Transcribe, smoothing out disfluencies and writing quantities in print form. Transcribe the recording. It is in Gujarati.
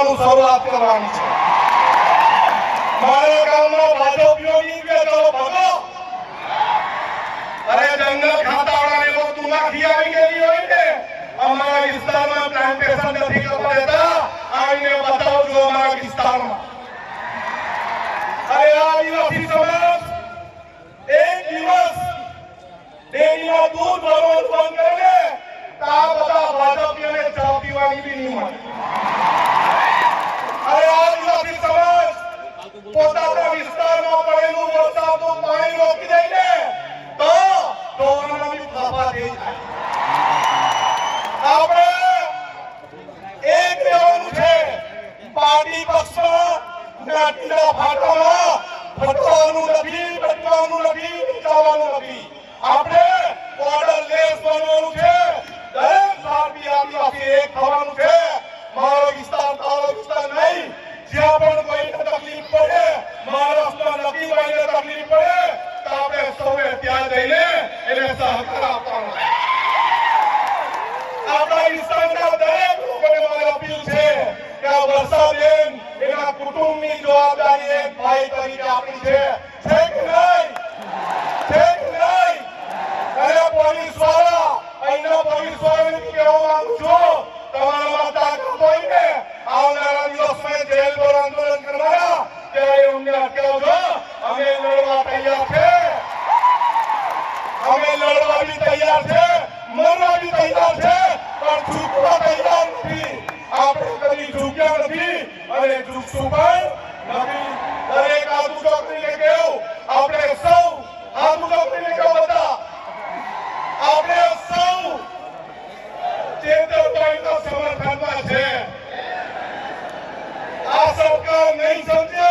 કરવાનું શરૂઆત કરવાની છે. મારા ગામમાં ભાજપીઓની કે ચલો ભગો અરે જંગલ ખાતાવાળાને બહુ તુલાખી આવી ગયેલી હોય ને અમારા વિસ્તારમાં પ્લાન્ટેશન નથી કરવા દેતા આવીને બતાવજો અમારા વિસ્તારમાં. અરે આદિવાસી સમાજ એક દિવસ ડેરીમાં દૂધ ભરવાનું બંધ કરે ને તો આ બધા ભાજપીઓને ચા પીવાની બી નહીં મળે. અરે આદિવાસી સમાજ પોતાના વિસ્તારમાં પડેલું વરસાદનું પાણી રોકી દે ને તો ઢોરોને બી ફાફા થઈ જાય. આપણે એક રહેવાનું છે. પાર્ટી પક્ષમાં જ્ઞાતિના ફાટામાં ફટવાનું નથી, બચવાનું નથી, બચાવવાનું નથી. આપણે બોર્ડરલેસ બનવાનું છે. દરેક ભારતીય આદિવાસી એક થવાનું છે. મારો વિસ્તાર તારો વિસ્તાર નહીં. જ્યાં પણ કોઈને તકલીફ પડે, મહારાષ્ટ્રમાં નક્કીભાઈને તકલીફ પડે તો આપણે સૌએ ત્યાં જઈને એને સહકાર આપવાનો. આપણા વિસ્તારના દરેક લોકોને મારી અપીલ છે કે આ વર્ષાબેન એના કુટુંબની જવાબદારી એક ભાઈ તરીકે આપણી છે. છે કે નહીં? છે કે નહીં? અને પોલીસ વાળા અહીંના પોલીસ વાળાને કહેવા માંગુ છું તમારામાં તાકાત હોય ને આવનારા દિવસમાં જેલ પર આંદોલન કરવાના ત્યારે અમને અટકાવજો. અમે લડવા તૈયાર છે. અમે લડવા બી તૈયાર છે, મરવા બી તૈયાર છે, પણ ઝૂકવા તૈયાર નથી. આપણે કદી ઝૂક્યા નથી અને ઝૂકશું પણ નથી. દરેક આદુ ચોકડીને કહેવું આપણે સૌ આદુ ચોકડીને કહેવું બધા આપણે સૌ ચેતનભાઈના સમર્થનમાં છે. આ સરકાર નહીં સમજે